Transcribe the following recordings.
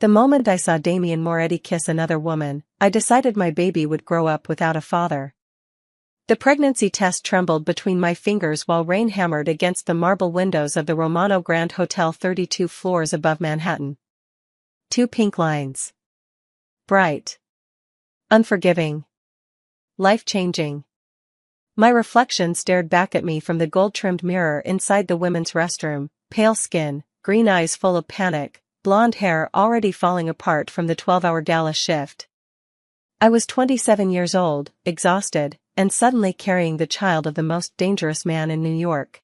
The moment I saw Damien Moretti kiss another woman, I decided my baby would grow up without a father. The pregnancy test trembled between my fingers while rain hammered against the marble windows of the Romano Grand Hotel 32 floors above Manhattan. 2 pink lines. Bright. Unforgiving. Life-changing. My reflection stared back at me from the gold-trimmed mirror inside the women's restroom, pale skin, green eyes full of panic, blonde hair already falling apart from the 12-hour gala shift. I was 27 years old, exhausted, and suddenly carrying the child of the most dangerous man in New York.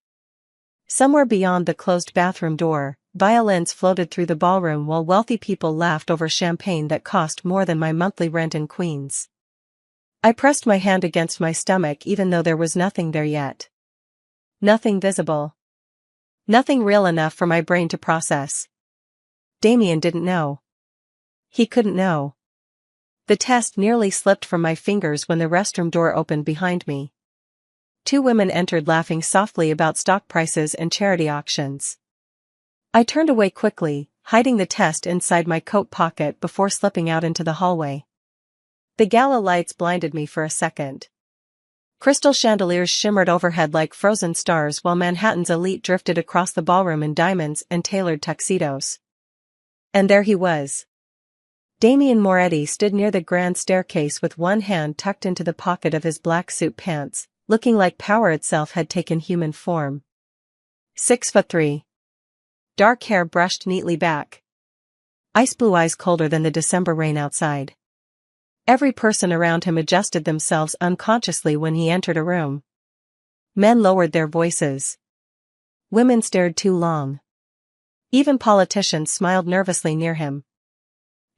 Somewhere beyond the closed bathroom door, violins floated through the ballroom while wealthy people laughed over champagne that cost more than my monthly rent in Queens. I pressed my hand against my stomach even though there was nothing there yet. Nothing visible. Nothing real enough for my brain to process. Damien didn't know. He couldn't know. The test nearly slipped from my fingers when the restroom door opened behind me. 2 women entered laughing softly about stock prices and charity auctions. I turned away quickly, hiding the test inside my coat pocket before slipping out into the hallway. The gala lights blinded me for a second. Crystal chandeliers shimmered overhead like frozen stars while Manhattan's elite drifted across the ballroom in diamonds and tailored tuxedos. And there he was. Damien Moretti stood near the grand staircase with one hand tucked into the pocket of his black suit pants, looking like power itself had taken human form. 6'3". Dark hair brushed neatly back. Ice blue eyes colder than the December rain outside. Every person around him adjusted themselves unconsciously when he entered a room. Men lowered their voices. Women stared too long. Even politicians smiled nervously near him.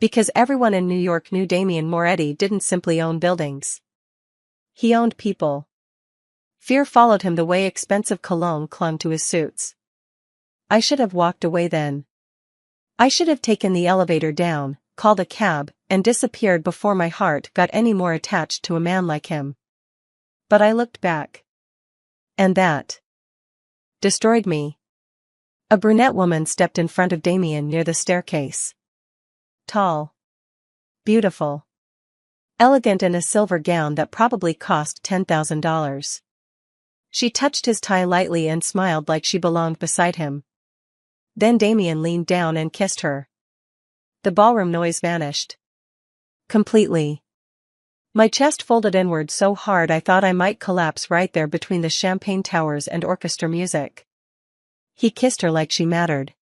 Because everyone in New York knew Damien Moretti didn't simply own buildings. He owned people. Fear followed him the way expensive cologne clung to his suits. I should have walked away then. I should have taken the elevator down, called a cab, and disappeared before my heart got any more attached to a man like him. But I looked back. And that destroyed me. A brunette woman stepped in front of Damien near the staircase. Tall. Beautiful. Elegant in a silver gown that probably cost $10,000. She touched his tie lightly and smiled like she belonged beside him. Then Damien leaned down and kissed her. The ballroom noise vanished. Completely. My chest folded inward so hard I thought I might collapse right there between the champagne towers and orchestra music. He kissed her like she mattered.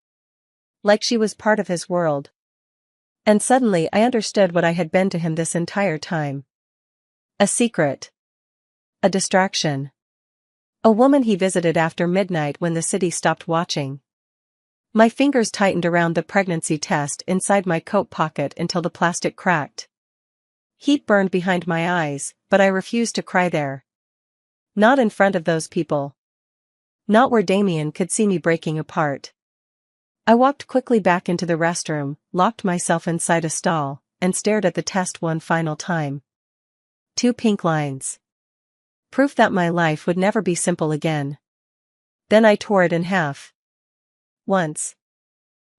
Like she was part of his world. And suddenly I understood what I had been to him this entire time. A secret. A distraction. A woman he visited after midnight when the city stopped watching. My fingers tightened around the pregnancy test inside my coat pocket until the plastic cracked. Heat burned behind my eyes, but I refused to cry there. Not in front of those people. Not where Damien could see me breaking apart. I walked quickly back into the restroom, locked myself inside a stall, and stared at the test one final time. 2 pink lines. Proof that my life would never be simple again. Then I tore it in half. Once.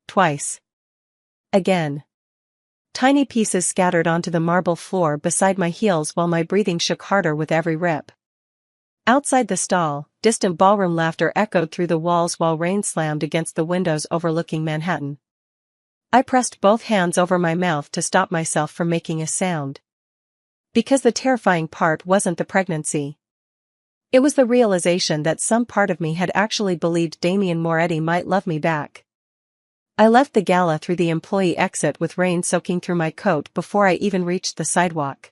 Twice. Again. Tiny pieces scattered onto the marble floor beside my heels while my breathing shook harder with every rip. Outside the stall, distant ballroom laughter echoed through the walls while rain slammed against the windows overlooking Manhattan. I pressed both hands over my mouth to stop myself from making a sound. Because the terrifying part wasn't the pregnancy. It was the realization that some part of me had actually believed Damien Moretti might love me back. I left the gala through the employee exit with rain soaking through my coat before I even reached the sidewalk.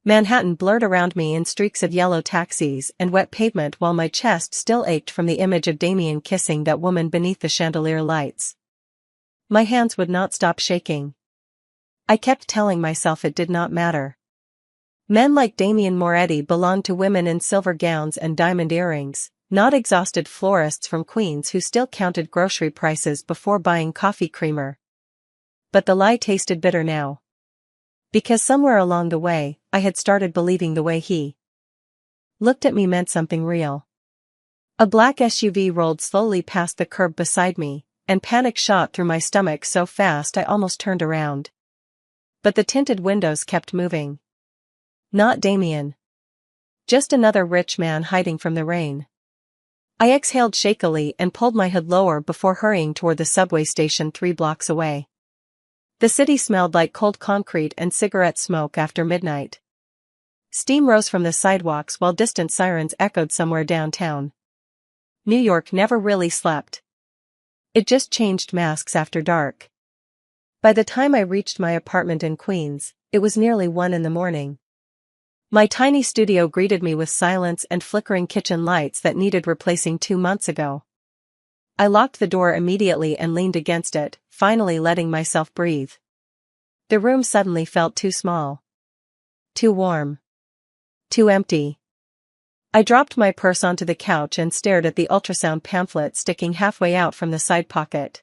Manhattan blurred around me in streaks of yellow taxis and wet pavement while my chest still ached from the image of Damien kissing that woman beneath the chandelier lights. My hands would not stop shaking. I kept telling myself it did not matter. Men like Damien Moretti belonged to women in silver gowns and diamond earrings, not exhausted florists from Queens who still counted grocery prices before buying coffee creamer. But the lie tasted bitter now. Because somewhere along the way, I had started believing the way he looked at me meant something real. A black SUV rolled slowly past the curb beside me, and panic shot through my stomach so fast I almost turned around. But the tinted windows kept moving. Not Damien. Just another rich man hiding from the rain. I exhaled shakily and pulled my hood lower before hurrying toward the subway station 3 blocks away. The city smelled like cold concrete and cigarette smoke after midnight. Steam rose from the sidewalks while distant sirens echoed somewhere downtown. New York never really slept. It just changed masks after dark. By the time I reached my apartment in Queens, it was nearly 1 in the morning. My tiny studio greeted me with silence and flickering kitchen lights that needed replacing 2 months ago. I locked the door immediately and leaned against it, finally letting myself breathe. The room suddenly felt too small. Too warm. Too empty. I dropped my purse onto the couch and stared at the ultrasound pamphlet sticking halfway out from the side pocket.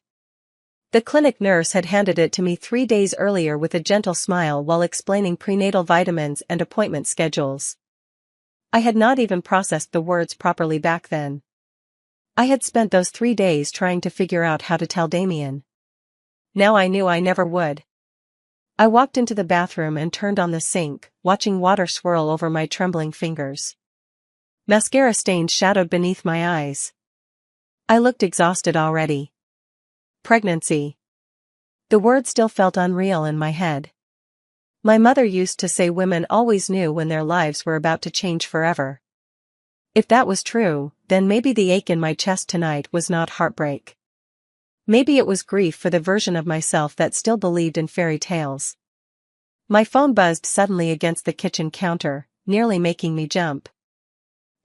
The clinic nurse had handed it to me 3 days earlier with a gentle smile while explaining prenatal vitamins and appointment schedules. I had not even processed the words properly back then. I had spent those 3 days trying to figure out how to tell Damien. Now I knew I never would. I walked into the bathroom and turned on the sink, watching water swirl over my trembling fingers. Mascara stains shadowed beneath my eyes. I looked exhausted already. Pregnancy. The word still felt unreal in my head. My mother used to say women always knew when their lives were about to change forever. If that was true, then maybe the ache in my chest tonight was not heartbreak. Maybe it was grief for the version of myself that still believed in fairy tales. My phone buzzed suddenly against the kitchen counter, nearly making me jump.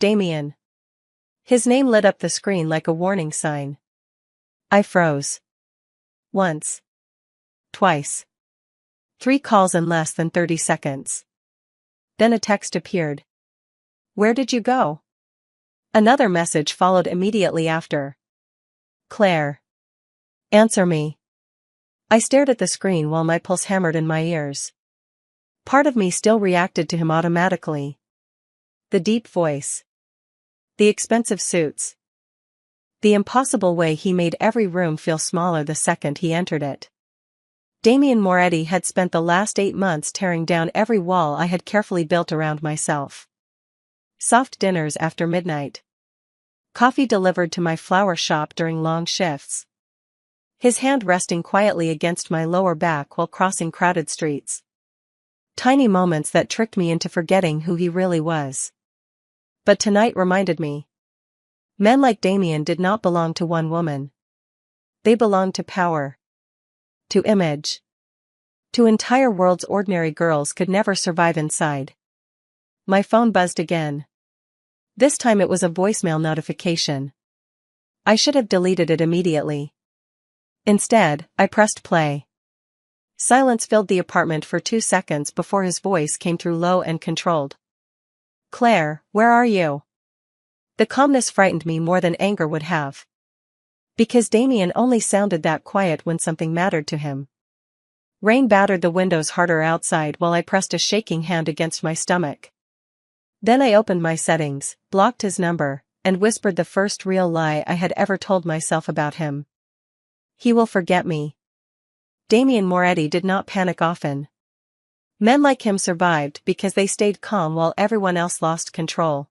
Damien. His name lit up the screen like a warning sign. I froze. Once. Twice. 3 calls in less than 30 seconds. Then a text appeared. Where did you go? Another message followed immediately after. Claire. Answer me. I stared at the screen while my pulse hammered in my ears. Part of me still reacted to him automatically. The deep voice. The expensive suits. The impossible way he made every room feel smaller the second he entered it. Damien Moretti had spent the last 8 months tearing down every wall I had carefully built around myself. Soft dinners after midnight. Coffee delivered to my flower shop during long shifts. His hand resting quietly against my lower back while crossing crowded streets. Tiny moments that tricked me into forgetting who he really was. But tonight reminded me. Men like Damien did not belong to one woman. They belonged to power. To image. To entire worlds ordinary girls could never survive inside. My phone buzzed again. This time it was a voicemail notification. I should have deleted it immediately. Instead, I pressed play. Silence filled the apartment for 2 seconds before his voice came through low and controlled. Claire, where are you? The calmness frightened me more than anger would have. Because Damien only sounded that quiet when something mattered to him. Rain battered the windows harder outside while I pressed a shaking hand against my stomach. Then I opened my settings, blocked his number, and whispered the first real lie I had ever told myself about him. He will forget me. Damien Moretti did not panic often. Men like him survived because they stayed calm while everyone else lost control.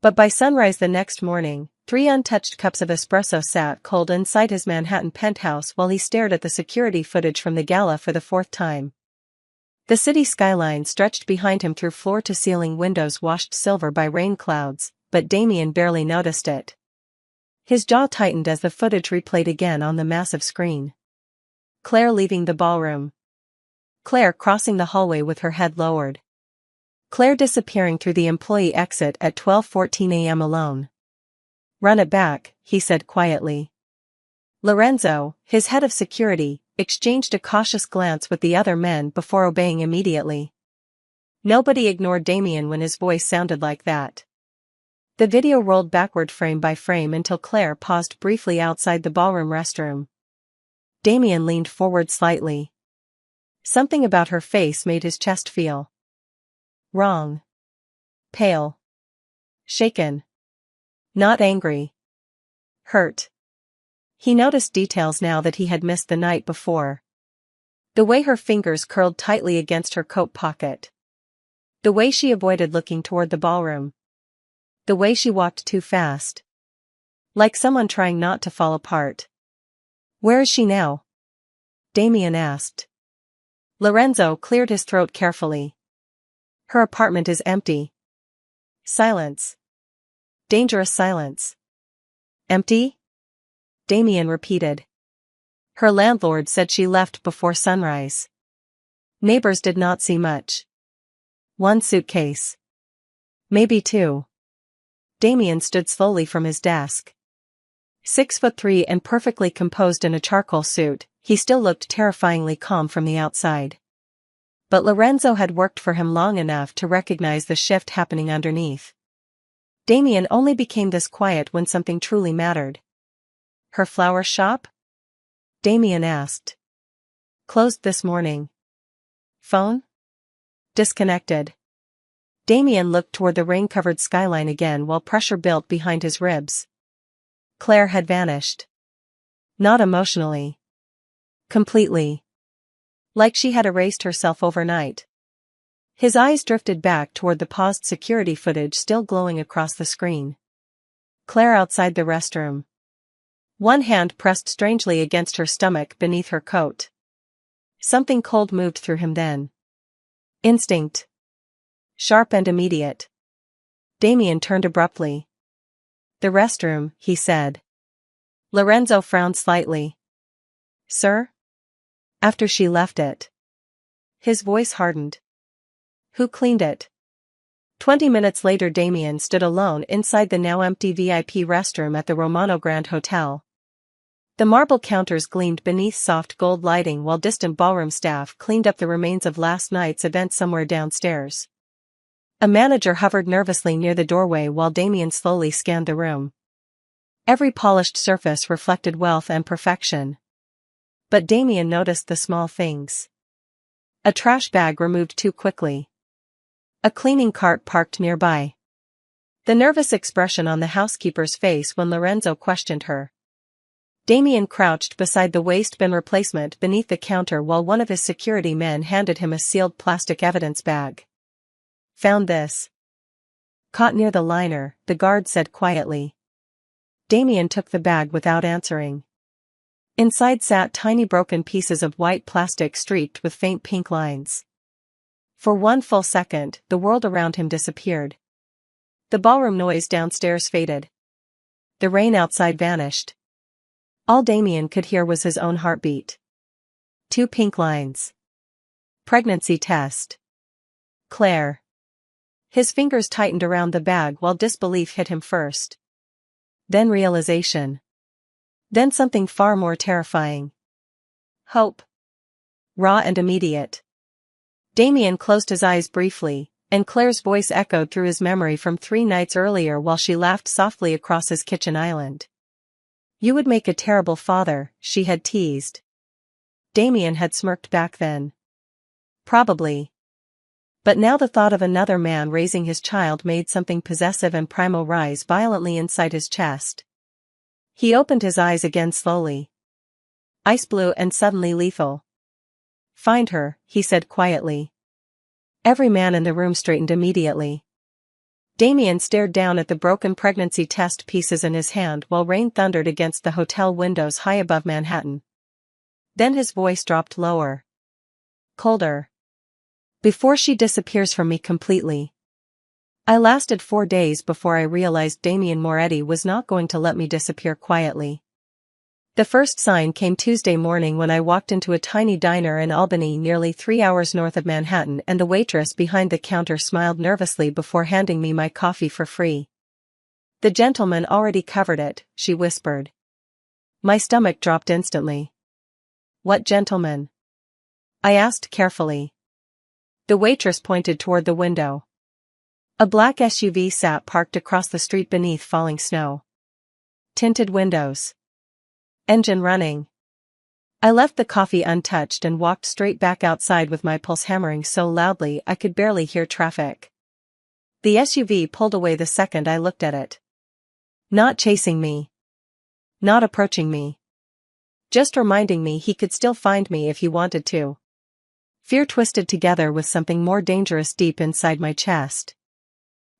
But by sunrise the next morning, 3 untouched cups of espresso sat cold inside his Manhattan penthouse while he stared at the security footage from the gala for the 4th time. The city skyline stretched behind him through floor-to-ceiling windows washed silver by rain clouds, but Damien barely noticed it. His jaw tightened as the footage replayed again on the massive screen. Claire leaving the ballroom. Claire crossing the hallway with her head lowered. Claire disappearing through the employee exit at 12:14 a.m. alone. Run it back, he said quietly. Lorenzo, his head of security, exchanged a cautious glance with the other men before obeying immediately. Nobody ignored Damien when his voice sounded like that. The video rolled backward frame by frame until Claire paused briefly outside the ballroom restroom. Damien leaned forward slightly. Something about her face made his chest feel wrong. Pale. Shaken. Not angry. Hurt. He noticed details now that he had missed the night before. The way her fingers curled tightly against her coat pocket. The way she avoided looking toward the ballroom. The way she walked too fast. Like someone trying not to fall apart. "Where is she now?" Damien asked. Lorenzo cleared his throat carefully. "Her apartment is empty." Silence. Dangerous silence. "Empty?" Damien repeated. "Her landlord said she left before sunrise." Neighbors did not see much. One suitcase. Maybe two. Damien stood slowly from his desk. 6'3" and perfectly composed in a charcoal suit, he still looked terrifyingly calm from the outside. But Lorenzo had worked for him long enough to recognize the shift happening underneath. Damien only became this quiet when something truly mattered. "Her flower shop?" Damien asked. "Closed this morning." "Phone?" "Disconnected." Damien looked toward the rain-covered skyline again while pressure built behind his ribs. Claire had vanished. Not emotionally. Completely. Like she had erased herself overnight. His eyes drifted back toward the paused security footage still glowing across the screen. Claire outside the restroom. One hand pressed strangely against her stomach beneath her coat. Something cold moved through him then. Instinct. Sharp and immediate. Damien turned abruptly. "The restroom," he said. Lorenzo frowned slightly. "Sir?" "After she left it." His voice hardened. "Who cleaned it?" 20 minutes later Damien stood alone inside the now empty VIP restroom at the Romano Grand Hotel. The marble counters gleamed beneath soft gold lighting while distant ballroom staff cleaned up the remains of last night's event somewhere downstairs. A manager hovered nervously near the doorway while Damien slowly scanned the room. Every polished surface reflected wealth and perfection. But Damien noticed the small things. A trash bag removed too quickly. A cleaning cart parked nearby. The nervous expression on the housekeeper's face when Lorenzo questioned her. Damien crouched beside the waste bin replacement beneath the counter while one of his security men handed him a sealed plastic evidence bag. "Found this." "Caught near the liner," the guard said quietly. Damien took the bag without answering. Inside sat tiny broken pieces of white plastic streaked with faint pink lines. For one full second, the world around him disappeared. The ballroom noise downstairs faded. The rain outside vanished. All Damien could hear was his own heartbeat. 2 pink lines. Pregnancy test. Claire. His fingers tightened around the bag while disbelief hit him first. Then realization. Then something far more terrifying. Hope. Raw and immediate. Damien closed his eyes briefly, and Claire's voice echoed through his memory from 3 nights earlier while she laughed softly across his kitchen island. "You would make a terrible father," she had teased. Damien had smirked back then. Probably. But now the thought of another man raising his child made something possessive and primal rise violently inside his chest. He opened his eyes again slowly. Ice blue and suddenly lethal. "Find her," he said quietly. Every man in the room straightened immediately. Damien stared down at the broken pregnancy test pieces in his hand while rain thundered against the hotel windows high above Manhattan. Then his voice dropped lower. Colder. "Before she disappears from me completely." I lasted 4 days before I realized Damien Moretti was not going to let me disappear quietly. The first sign came Tuesday morning when I walked into a tiny diner in Albany nearly 3 hours north of Manhattan and the waitress behind the counter smiled nervously before handing me my coffee for free. "The gentleman already covered it," she whispered. My stomach dropped instantly. "What gentleman?" I asked carefully. The waitress pointed toward the window. A black SUV sat parked across the street beneath falling snow. Tinted windows. Engine running. I left the coffee untouched and walked straight back outside with my pulse hammering so loudly I could barely hear traffic. The SUV pulled away the second I looked at it. Not chasing me. Not approaching me. just reminding me he could still find me if he wanted to. Fear twisted together with something more dangerous deep inside my chest.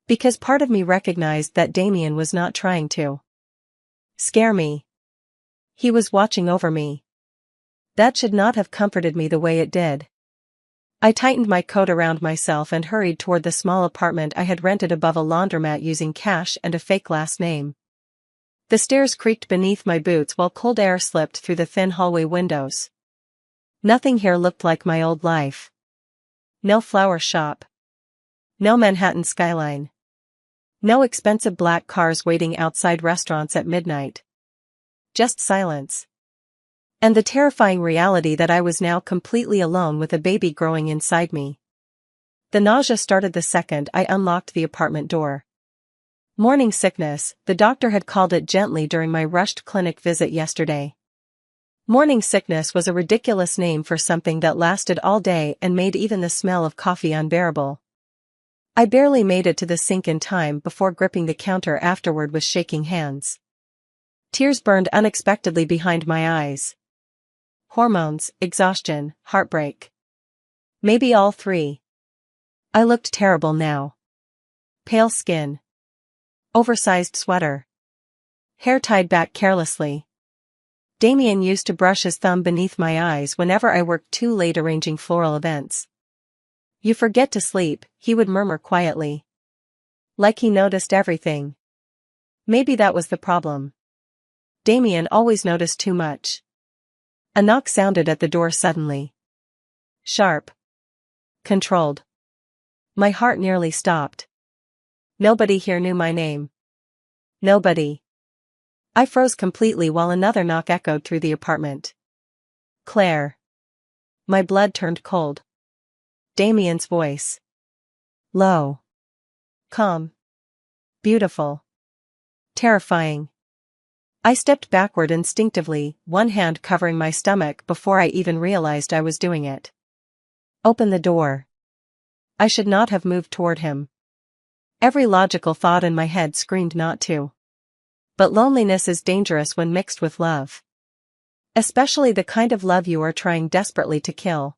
Because part of me recognized that Damien was not trying to scare me. He was watching over me. That should not have comforted me the way it did. I tightened my coat around myself and hurried toward the small apartment I had rented above a laundromat using cash and a fake last name. The stairs creaked beneath my boots while cold air slipped through the thin hallway windows. Nothing here looked like my old life. No flower shop. No Manhattan skyline. No expensive black cars waiting outside restaurants at midnight. Just silence. And the terrifying reality that I was now completely alone with a baby growing inside me. The nausea started the second I unlocked the apartment door. Morning sickness, the doctor had called it gently during my rushed clinic visit yesterday. Morning sickness was a ridiculous name for something that lasted all day and made even the smell of coffee unbearable. I barely made it to the sink in time before gripping the counter afterward with shaking hands. Tears burned unexpectedly behind my eyes. Hormones, exhaustion, heartbreak. Maybe all three. I looked terrible now. Pale skin. Oversized sweater. Hair tied back carelessly. Damien used to brush his thumb beneath my eyes whenever I worked too late arranging floral events. "You forget to sleep," he would murmur quietly. Like he noticed everything. Maybe that was the problem. Damien always noticed too much. A knock sounded at the door suddenly. Sharp. Controlled. My heart nearly stopped. Nobody here knew my name. Nobody. I froze completely while another knock echoed through the apartment. Claire. My blood turned cold. Damien's voice. Low. Calm. Beautiful. Terrifying. I stepped backward instinctively, one hand covering my stomach before I even realized I was doing it. Open the door. I should not have moved toward him. Every logical thought in my head screamed not to. But loneliness is dangerous when mixed with love. Especially the kind of love you are trying desperately to kill.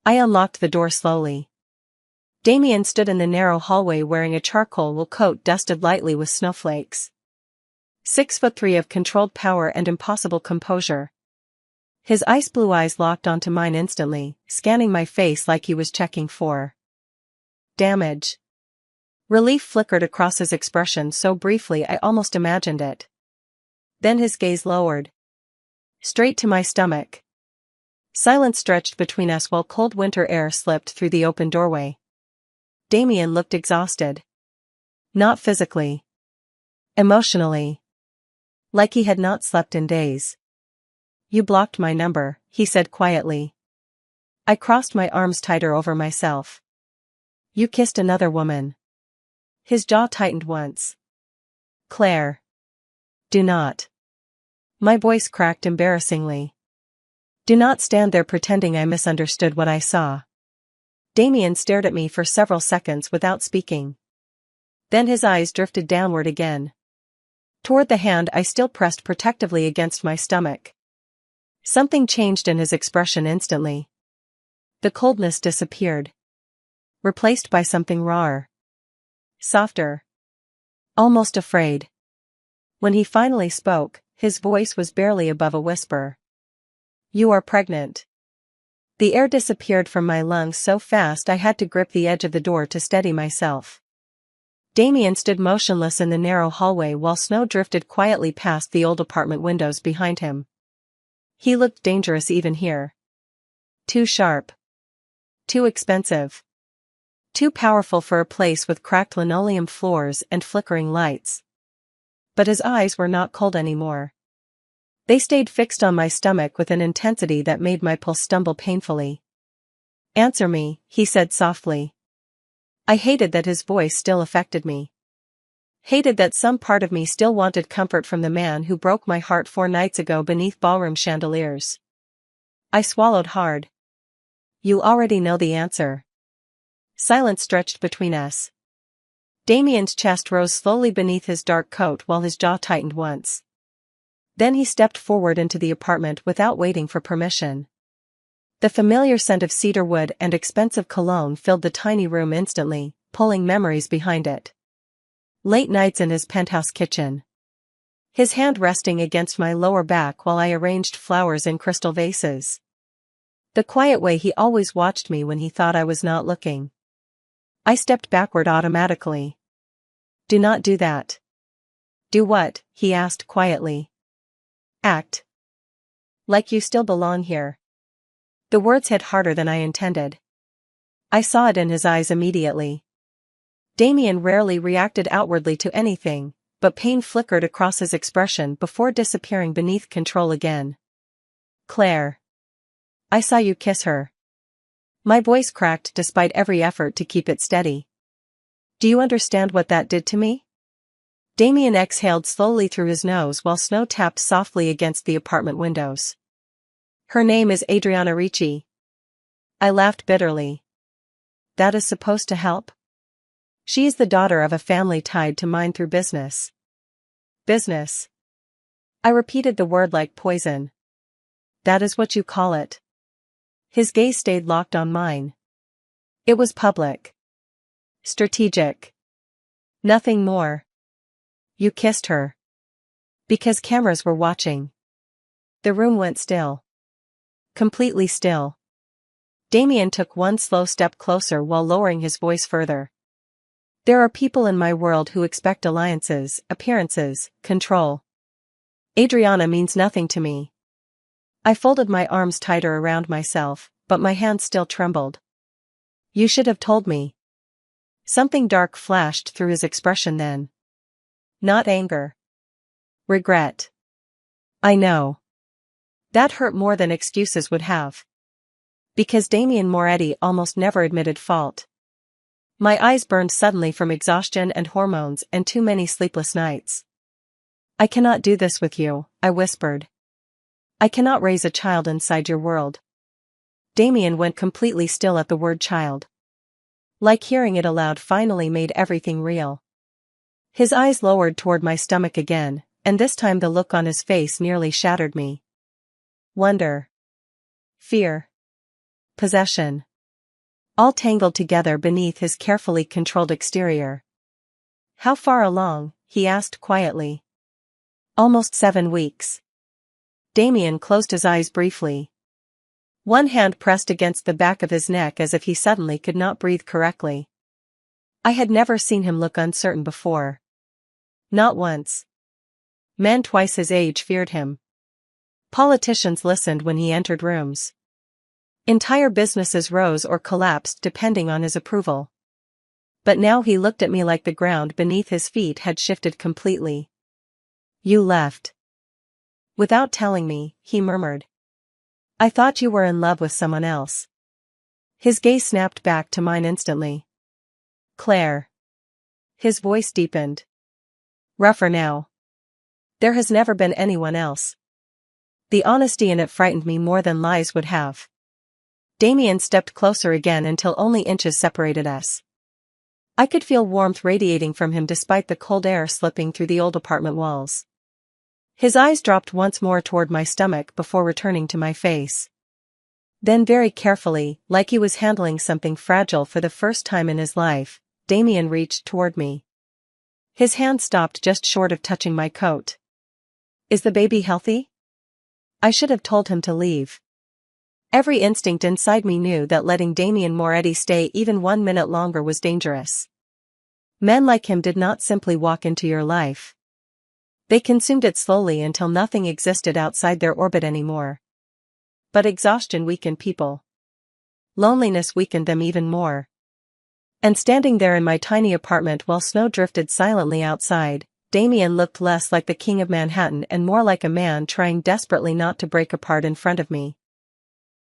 I unlocked the door slowly. Damien stood in the narrow hallway wearing a charcoal wool coat dusted lightly with snowflakes. 6'3" of controlled power and impossible composure. His ice blue eyes locked onto mine instantly, scanning my face like he was checking for damage. Relief flickered across his expression so briefly I almost imagined it. Then his gaze lowered. Straight to my stomach. Silence stretched between us while cold winter air slipped through the open doorway. Damien looked exhausted. Not physically. Emotionally. Like he had not slept in days. You blocked my number, he said quietly. I crossed my arms tighter over myself. You kissed another woman. His jaw tightened once. Claire. Do not. My voice cracked embarrassingly. Do not stand there pretending I misunderstood what I saw. Damien stared at me for several seconds without speaking. Then his eyes drifted downward again. Toward the hand I still pressed protectively against my stomach. Something changed in his expression instantly. The coldness disappeared. Replaced by something rawer. Softer. Almost afraid. When he finally spoke, his voice was barely above a whisper. You are pregnant. The air disappeared from my lungs so fast I had to grip the edge of the door to steady myself. Damien stood motionless in the narrow hallway while snow drifted quietly past the old apartment windows behind him. He looked dangerous even here. Too sharp. Too expensive. Too powerful for a place with cracked linoleum floors and flickering lights. But his eyes were not cold anymore. They stayed fixed on my stomach with an intensity that made my pulse stumble painfully. Answer me, he said softly. I hated that his voice still affected me. Hated that some part of me still wanted comfort from the man who broke my heart 4 nights ago beneath ballroom chandeliers. I swallowed hard. You already know the answer. Silence stretched between us. Damien's chest rose slowly beneath his dark coat while his jaw tightened once. Then he stepped forward into the apartment without waiting for permission. The familiar scent of cedar wood and expensive cologne filled the tiny room instantly, pulling memories behind it. Late nights in his penthouse kitchen. His hand resting against my lower back while I arranged flowers in crystal vases. The quiet way he always watched me when he thought I was not looking. I stepped backward automatically. "Do not do that." "Do what?" he asked quietly. "Act like you still belong here." The words hit harder than I intended. I saw it in his eyes immediately. Damien rarely reacted outwardly to anything, but pain flickered across his expression before disappearing beneath control again. "Claire. I saw you kiss her." My voice cracked despite every effort to keep it steady. "Do you understand what that did to me?" Damien exhaled slowly through his nose while snow tapped softly against the apartment windows. "Her name is Adriana Ricci." I laughed bitterly. "That is supposed to help?" "She is the daughter of a family tied to mine through business." "Business?" I repeated the word like poison. "That is what you call it?" His gaze stayed locked on mine. "It was public. Strategic. Nothing more." "You kissed her." "Because cameras were watching." The room went still. Completely still. Damien took one slow step closer while lowering his voice further. "There are people in my world who expect alliances, appearances, control. Adriana means nothing to me." I folded my arms tighter around myself, but my hands still trembled. "You should have told me." Something dark flashed through his expression then. Not anger. Regret. "I know. That hurt more than excuses would have." Because Damien Moretti almost never admitted fault. My eyes burned suddenly from exhaustion and hormones and too many sleepless nights. "I cannot do this with you," I whispered. "I cannot raise a child inside your world." Damien went completely still at the word child. Like hearing it aloud finally made everything real. His eyes lowered toward my stomach again, and this time the look on his face nearly shattered me. Wonder. Fear. Possession. All tangled together beneath his carefully controlled exterior. "How far along?" he asked quietly. "Almost 7 weeks." Damien closed his eyes briefly. One hand pressed against the back of his neck as if he suddenly could not breathe correctly. I had never seen him look uncertain before. Not once. Men twice his age feared him. Politicians listened when he entered rooms. Entire businesses rose or collapsed depending on his approval. But now he looked at me like the ground beneath his feet had shifted completely. "You left without telling me," he murmured. "I thought you were in love with someone else." His gaze snapped back to mine instantly. "Claire." His voice deepened. Rougher now. "There has never been anyone else." The honesty in it frightened me more than lies would have. Damien stepped closer again until only inches separated us. I could feel warmth radiating from him despite the cold air slipping through the old apartment walls. His eyes dropped once more toward my stomach before returning to my face. Then very carefully, like he was handling something fragile for the first time in his life, Damien reached toward me. His hand stopped just short of touching my coat. "Is the baby healthy?" I should have told him to leave. Every instinct inside me knew that letting Damien Moretti stay even 1 minute longer was dangerous. Men like him did not simply walk into your life. They consumed it slowly until nothing existed outside their orbit anymore. But exhaustion weakened people. Loneliness weakened them even more. And standing there in my tiny apartment while snow drifted silently outside, Damien looked less like the king of Manhattan and more like a man trying desperately not to break apart in front of me.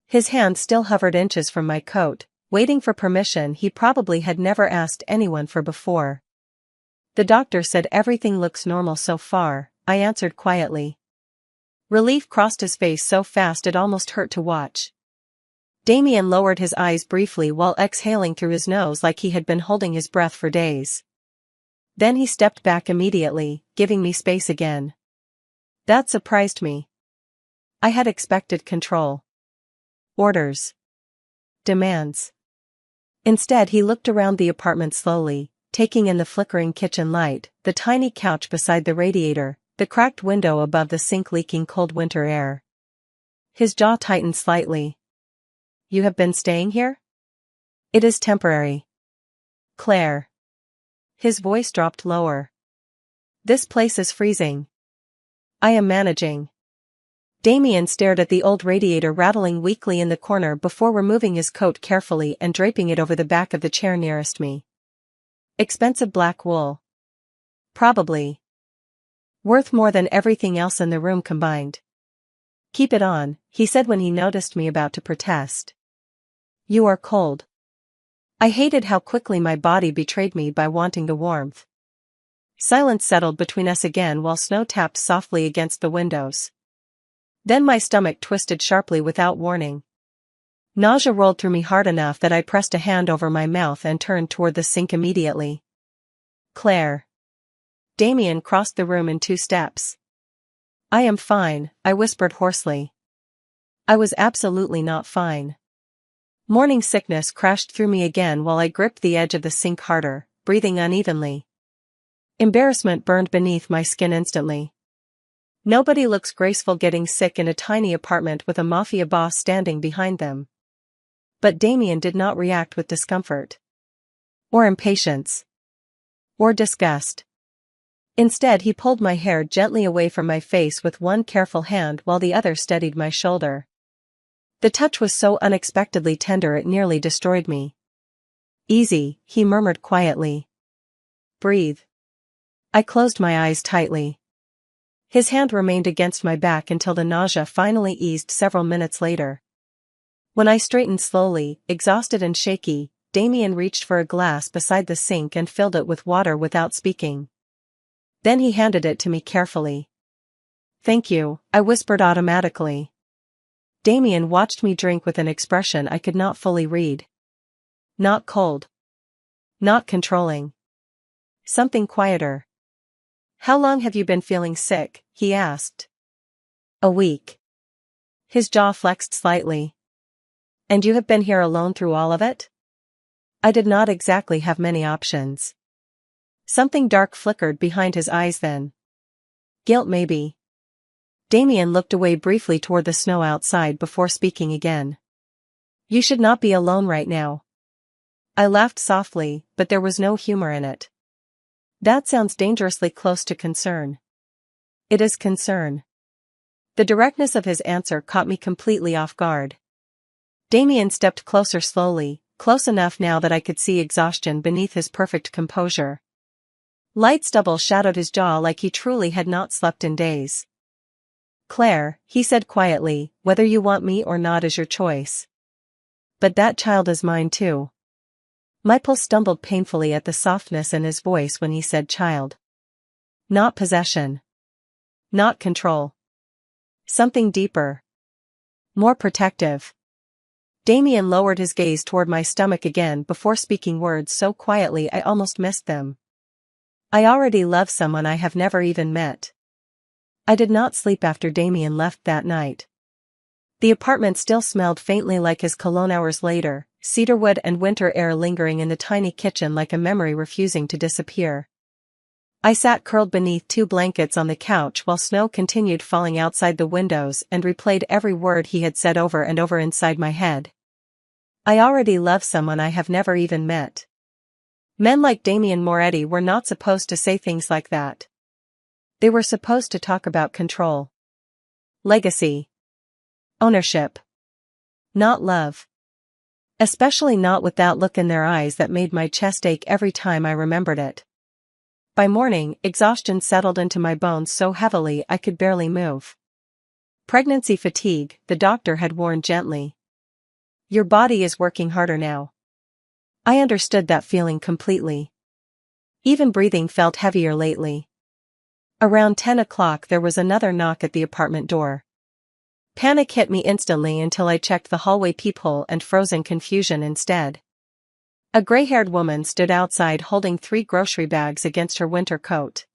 His hand still hovered inches from my coat, waiting for permission he probably had never asked anyone for before. "The doctor said everything looks normal so far," I answered quietly. Relief crossed his face so fast it almost hurt to watch. Damien lowered his eyes briefly while exhaling through his nose like he had been holding his breath for days. Then he stepped back immediately, giving me space again. That surprised me. I had expected control. Orders. Demands. Instead, he looked around the apartment slowly, taking in the flickering kitchen light, the tiny couch beside the radiator, the cracked window above the sink leaking cold winter air. His jaw tightened slightly. You have been staying here? It is temporary. Claire. His voice dropped lower. This place is freezing. I am managing. Damien stared at the old radiator rattling weakly in the corner before removing his coat carefully and draping it over the back of the chair nearest me. Expensive black wool. Probably. Worth more than everything else in the room combined. Keep it on, he said when he noticed me about to protest. You are cold. I hated how quickly my body betrayed me by wanting the warmth. Silence settled between us again while snow tapped softly against the windows. Then my stomach twisted sharply without warning. Nausea rolled through me hard enough that I pressed a hand over my mouth and turned toward the sink immediately. Claire. Damien crossed the room in 2 steps. I am fine, I whispered hoarsely. I was absolutely not fine. Morning sickness crashed through me again while I gripped the edge of the sink harder, breathing unevenly. Embarrassment burned beneath my skin instantly. Nobody looks graceful getting sick in a tiny apartment with a mafia boss standing behind them. But Damien did not react with discomfort. Or impatience. Or disgust. Instead, he pulled my hair gently away from my face with one careful hand while the other steadied my shoulder. The touch was so unexpectedly tender it nearly destroyed me. Easy, he murmured quietly. Breathe. I closed my eyes tightly. His hand remained against my back until the nausea finally eased several minutes later. When I straightened slowly, exhausted and shaky, Damien reached for a glass beside the sink and filled it with water without speaking. Then he handed it to me carefully. Thank you, I whispered automatically. Damien watched me drink with an expression I could not fully read. Not cold. Not controlling. Something quieter. How long have you been feeling sick? He asked. A week. His jaw flexed slightly. And you have been here alone through all of it? I did not exactly have many options. Something dark flickered behind his eyes then. Guilt maybe. Damien looked away briefly toward the snow outside before speaking again. You should not be alone right now. I laughed softly, but there was no humor in it. That sounds dangerously close to concern. It is concern. The directness of his answer caught me completely off guard. Damien stepped closer slowly, close enough now that I could see exhaustion beneath his perfect composure. Light stubble shadowed his jaw like he truly had not slept in days. Claire, he said quietly, whether you want me or not is your choice. But that child is mine too. My pulse stumbled painfully at the softness in his voice when he said child. Not possession. Not control. Something deeper. More protective. Damien lowered his gaze toward my stomach again before speaking words so quietly I almost missed them. I already love someone I have never even met. I did not sleep after Damien left that night. The apartment still smelled faintly like his cologne hours later, cedarwood and winter air lingering in the tiny kitchen like a memory refusing to disappear. I sat curled beneath 2 blankets on the couch while snow continued falling outside the windows and replayed every word he had said over and over inside my head. I already love someone I have never even met. Men like Damien Moretti were not supposed to say things like that. They were supposed to talk about control. Legacy. Ownership. Not love. Especially not with that look in their eyes that made my chest ache every time I remembered it. By morning, exhaustion settled into my bones so heavily I could barely move. Pregnancy fatigue, the doctor had warned gently. Your body is working harder now. I understood that feeling completely. Even breathing felt heavier lately. Around 10 o'clock there was another knock at the apartment door. Panic hit me instantly until I checked the hallway peephole and froze in confusion instead. A gray-haired woman stood outside holding 3 grocery bags against her winter coat.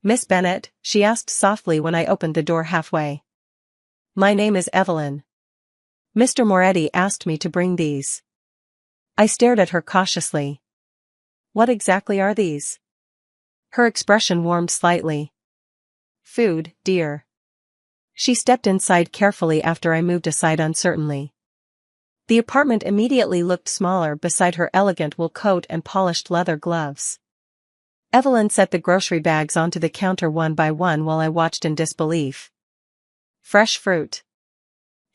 Miss Bennet, she asked softly when I opened the door halfway. My name is Evelyn. Mr. Moretti asked me to bring these. I stared at her cautiously. What exactly are these? Her expression warmed slightly. Food, dear. She stepped inside carefully after I moved aside uncertainly. The apartment immediately looked smaller beside her elegant wool coat and polished leather gloves. Evelyn set the grocery bags onto the counter one by one while I watched in disbelief. Fresh fruit.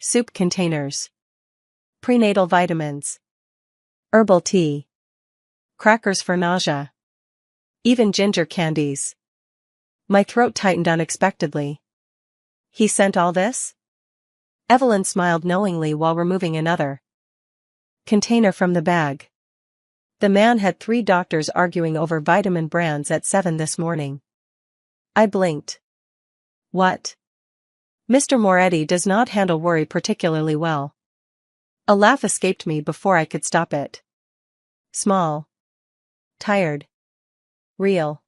Soup containers. Prenatal vitamins. Herbal tea. Crackers for nausea. Even ginger candies. My throat tightened unexpectedly. He sent all this? Evelyn smiled knowingly while removing another container from the bag. The man had 3 doctors arguing over vitamin brands at 7 this morning. I blinked. What? Mr. Moretti does not handle worry particularly well. A laugh escaped me before I could stop it. Small. Tired. Real.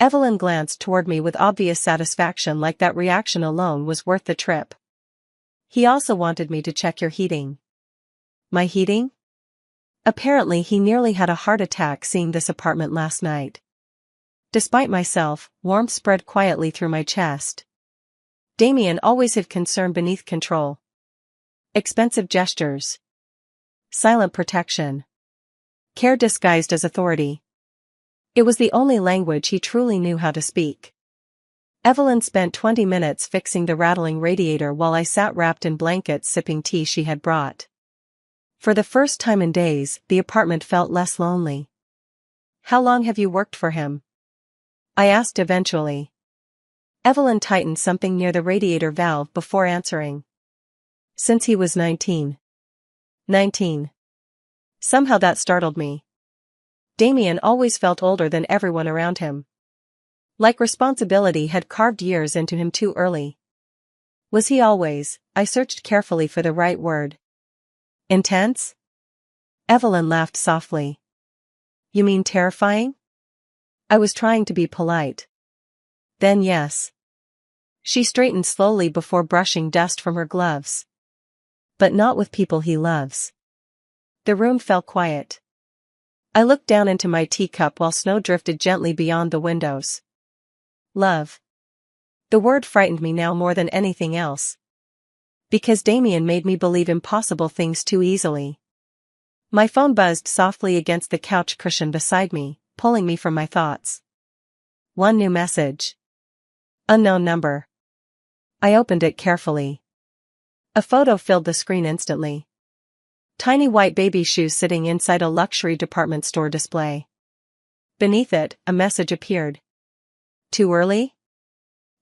Evelyn glanced toward me with obvious satisfaction, like that reaction alone was worth the trip. He also wanted me to check your heating. My heating? Apparently he nearly had a heart attack seeing this apartment last night. Despite myself, warmth spread quietly through my chest. Damien always had concern beneath control. Expensive gestures. Silent protection. Care disguised as authority. It was the only language he truly knew how to speak. Evelyn spent 20 minutes fixing the rattling radiator while I sat wrapped in blankets sipping tea she had brought. For the first time in days, the apartment felt less lonely. How long have you worked for him? I asked eventually. Evelyn tightened something near the radiator valve before answering. Since he was 19. 19. Somehow that startled me. Damien always felt older than everyone around him. Like responsibility had carved years into him too early. Was he always? I searched carefully for the right word. Intense? Evelyn laughed softly. You mean terrifying? I was trying to be polite. Then yes. She straightened slowly before brushing dust from her gloves. But not with people he loves. The room fell quiet. I looked down into my teacup while snow drifted gently beyond the windows. Love. The word frightened me now more than anything else. Because Damien made me believe impossible things too easily. My phone buzzed softly against the couch cushion beside me, pulling me from my thoughts. One new message. Unknown number. I opened it carefully. A photo filled the screen instantly. Tiny white baby shoes sitting inside a luxury department store display. Beneath it, a message appeared. Too early?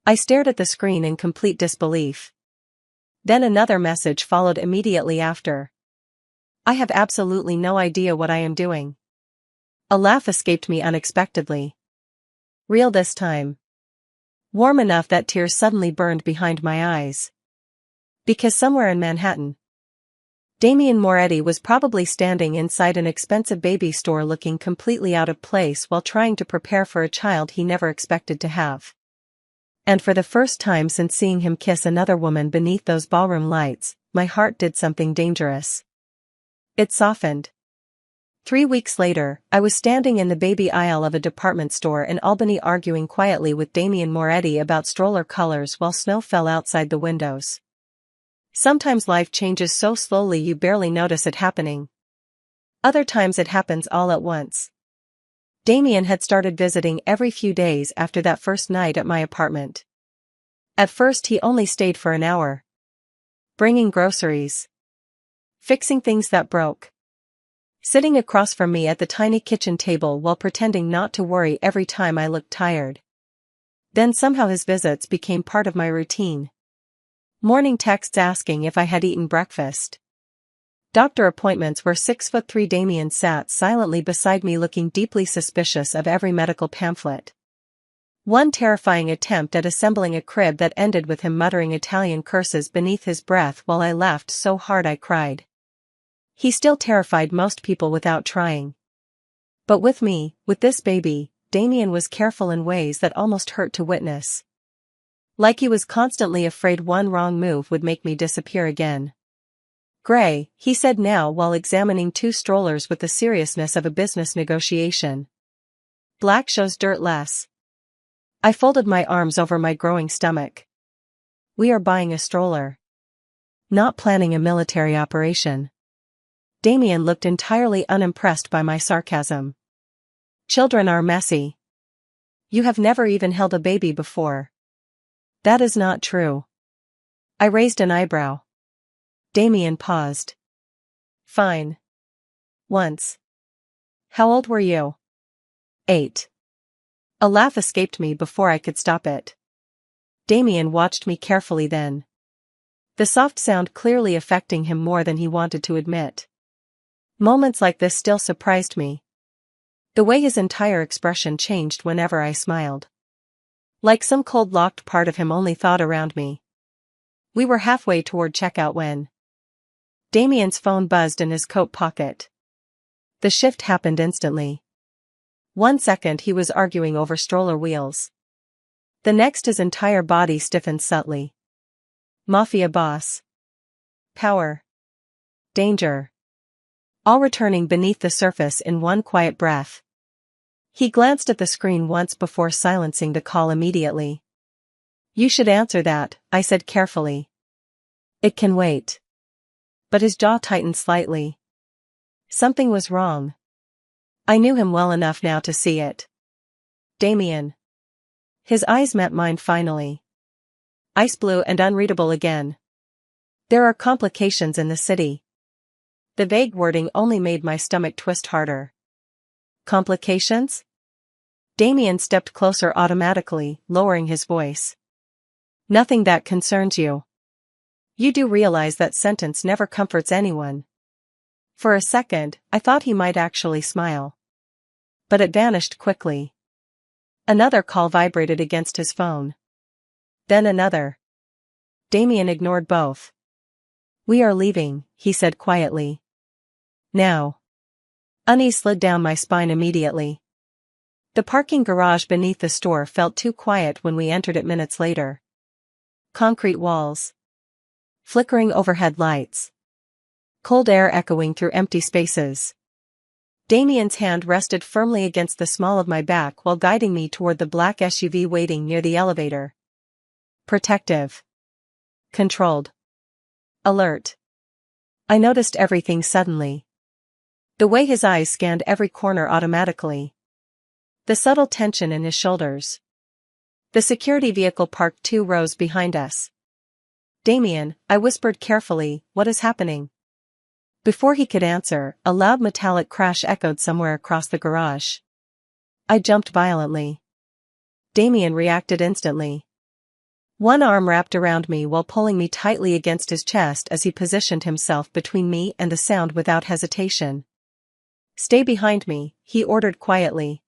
I stared at the screen in complete disbelief. Then another message followed immediately after. I have absolutely no idea what I am doing. A laugh escaped me unexpectedly. Real this time. Warm enough that tears suddenly burned behind my eyes. Because somewhere in Manhattan, Damien Moretti was probably standing inside an expensive baby store looking completely out of place while trying to prepare for a child he never expected to have. And for the first time since seeing him kiss another woman beneath those ballroom lights, my heart did something dangerous. It softened. 3 weeks later, I was standing in the baby aisle of a department store in Albany arguing quietly with Damien Moretti about stroller colors while snow fell outside the windows. Sometimes life changes so slowly you barely notice it happening. Other times it happens all at once. Damien had started visiting every few days after that first night at my apartment. At first he only stayed for an hour. Bringing groceries. Fixing things that broke. Sitting across from me at the tiny kitchen table while pretending not to worry every time I looked tired. Then somehow his visits became part of my routine. Morning texts asking if I had eaten breakfast. Doctor appointments where 6'3" Damien sat silently beside me looking deeply suspicious of every medical pamphlet. One terrifying attempt at assembling a crib that ended with him muttering Italian curses beneath his breath while I laughed so hard I cried. He still terrified most people without trying. But with me, with this baby, Damien was careful in ways that almost hurt to witness. Like he was constantly afraid one wrong move would make me disappear again. "Gray," he said now while examining 2 strollers with the seriousness of a business negotiation. "Black shows dirt less." I folded my arms over my growing stomach. "We are buying a stroller. Not planning a military operation." Damien looked entirely unimpressed by my sarcasm. "Children are messy. You have never even held a baby before." "That is not true." I raised an eyebrow. Damien paused. "Fine. Once." "How old were you?" 8. A laugh escaped me before I could stop it. Damien watched me carefully then. The soft sound clearly affecting him more than he wanted to admit. Moments like this still surprised me. The way his entire expression changed whenever I smiled. Like some cold-locked part of him only thought around me. We were halfway toward checkout when Damien's phone buzzed in his coat pocket. The shift happened instantly. 1 second he was arguing over stroller wheels. The next his entire body stiffened subtly. Mafia boss. Power. Danger. All returning beneath the surface in one quiet breath. He glanced at the screen once before silencing the call immediately. "You should answer that," I said carefully. "It can wait." But his jaw tightened slightly. Something was wrong. I knew him well enough now to see it. "Damien." His eyes met mine finally. Ice blue and unreadable again. "There are complications in the city." The vague wording only made my stomach twist harder. "Complications?" Damien stepped closer automatically, lowering his voice. "Nothing that concerns you. You do realize that sentence never comforts anyone." For a second, I thought he might actually smile. But it vanished quickly. Another call vibrated against his phone. Then another. Damien ignored both. "We are leaving," he said quietly. "Now." Unease slid down my spine immediately. The parking garage beneath the store felt too quiet when we entered it minutes later. Concrete walls. Flickering overhead lights. Cold air echoing through empty spaces. Damien's hand rested firmly against the small of my back while guiding me toward the black SUV waiting near the elevator. Protective. Controlled. Alert. I noticed everything suddenly. The way his eyes scanned every corner automatically. The subtle tension in his shoulders. The security vehicle parked 2 rows behind us. "Damien," I whispered carefully, "what is happening?" Before he could answer, a loud metallic crash echoed somewhere across the garage. I jumped violently. Damien reacted instantly. One arm wrapped around me while pulling me tightly against his chest as he positioned himself between me and the sound without hesitation. "Stay behind me," he ordered quietly.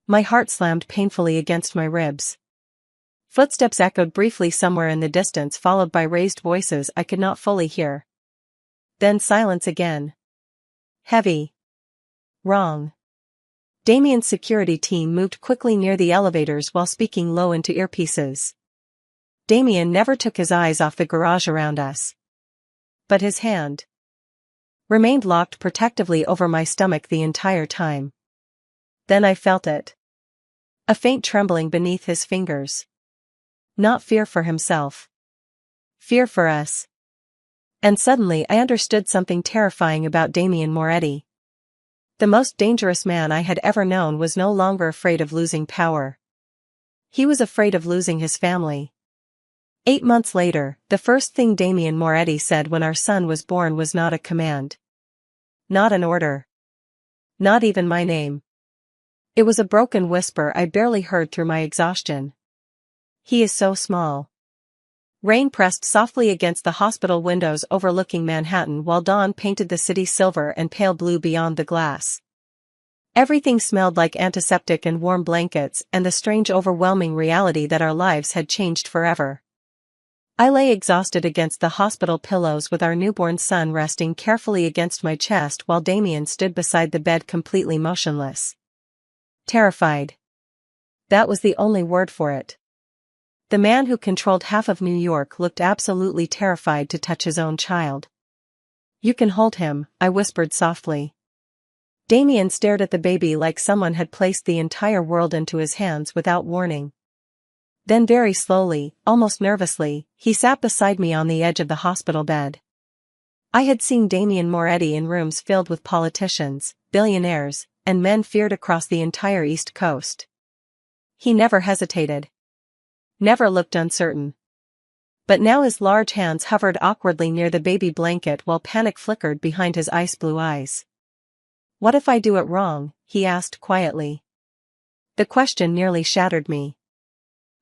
My heart slammed painfully against my ribs. Footsteps echoed briefly somewhere in the distance, followed by raised voices I could not fully hear. Then silence again. Heavy. Wrong. Damien's security team moved quickly near the elevators while speaking low into earpieces. Damien never took his eyes off the garage around us. But his hand remained locked protectively over my stomach the entire time. Then I felt it. A faint trembling beneath his fingers. Not fear for himself. Fear for us. And suddenly I understood something terrifying about Damien Moretti. The most dangerous man I had ever known was no longer afraid of losing power. He was afraid of losing his family. 8 months later, the first thing Damien Moretti said when our son was born was not a command. Not an order. Not even my name. It was a broken whisper I barely heard through my exhaustion. "He is so small." Rain pressed softly against the hospital windows overlooking Manhattan while dawn painted the city silver and pale blue beyond the glass. Everything smelled like antiseptic and warm blankets and the strange overwhelming reality that our lives had changed forever. I lay exhausted against the hospital pillows with our newborn son resting carefully against my chest while Damien stood beside the bed completely motionless. Terrified. That was the only word for it. The man who controlled half of New York looked absolutely terrified to touch his own child. You can hold him, I whispered softly. Damien stared at the baby like someone had placed the entire world into his hands without warning. Then very slowly, almost nervously, he sat beside me on the edge of the hospital bed. I had seen Damien Moretti in rooms filled with politicians, billionaires, and men feared across the entire East Coast. He never hesitated. Never looked uncertain. But now his large hands hovered awkwardly near the baby blanket while panic flickered behind his ice blue eyes. What if I do it wrong? He asked quietly. The question nearly shattered me.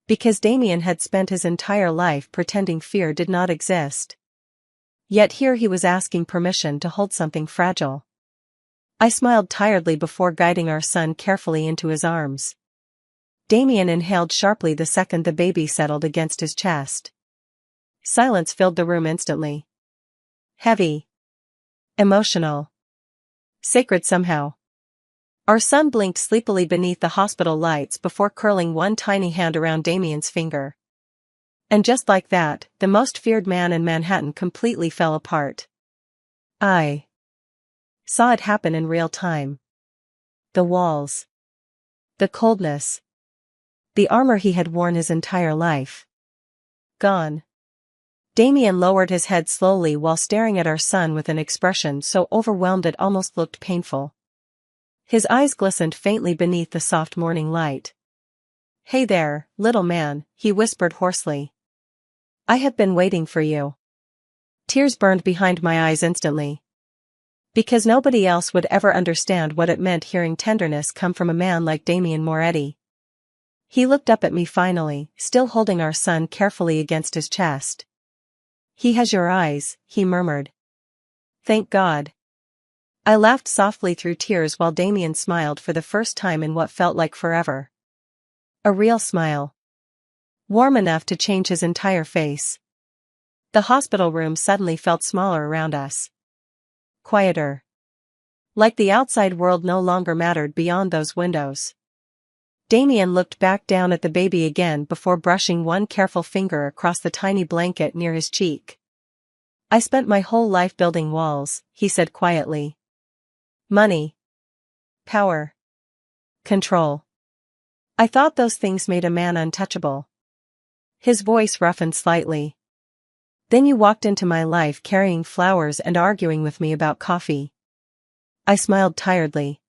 Because Damien had spent his entire life pretending fear did not exist. Yet here he was asking permission to hold something fragile. I smiled tiredly before guiding our son carefully into his arms. Damien inhaled sharply the second the baby settled against his chest. Silence filled the room instantly. Heavy. Emotional. Sacred somehow. Our son blinked sleepily beneath the hospital lights before curling one tiny hand around Damien's finger. And just like that, the most feared man in Manhattan completely fell apart. I saw it happen in real time. The walls. The coldness. The armor he had worn his entire life. Gone. Damien lowered his head slowly while staring at our son with an expression so overwhelmed it almost looked painful. His eyes glistened faintly beneath the soft morning light. Hey there, little man, he whispered hoarsely. I have been waiting for you. Tears burned behind my eyes instantly. Because nobody else would ever understand what it meant hearing tenderness come from a man like Damien Moretti. He looked up at me finally, still holding our son carefully against his chest. He has your eyes, he murmured. Thank God. I laughed softly through tears while Damien smiled for the first time in what felt like forever. A real smile. Warm enough to change his entire face. The hospital room suddenly felt smaller around us. Quieter. Like the outside world no longer mattered beyond those windows. Damien looked back down at the baby again before brushing one careful finger across the tiny blanket near his cheek. I spent my whole life building walls, he said quietly. Money. Power. Control. I thought those things made a man untouchable. His voice roughened slightly. Then you walked into my life carrying flowers and arguing with me about coffee. I smiled tiredly.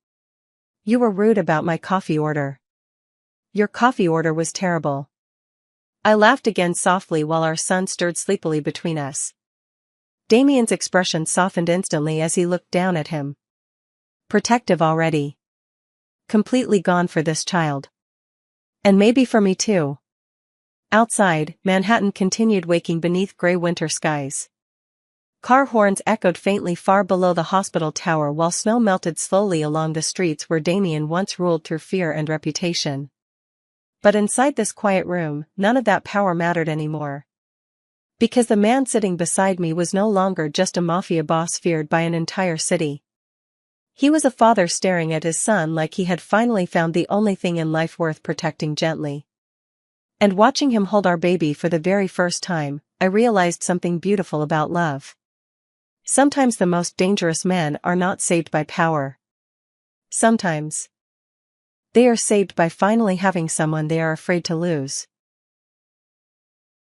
You were rude about my coffee order. Your coffee order was terrible. I laughed again softly while our son stirred sleepily between us. Damien's expression softened instantly as he looked down at him. Protective already. Completely gone for this child. And maybe for me too. Outside, Manhattan continued waking beneath gray winter skies. Car horns echoed faintly far below the hospital tower while snow melted slowly along the streets where Damien once ruled through fear and reputation. But inside this quiet room, none of that power mattered anymore. Because the man sitting beside me was no longer just a mafia boss feared by an entire city. He was a father staring at his son like he had finally found the only thing in life worth protecting gently. And watching him hold our baby for the very first time, I realized something beautiful about love. Sometimes the most dangerous men are not saved by power. Sometimes they are saved by finally having someone they are afraid to lose.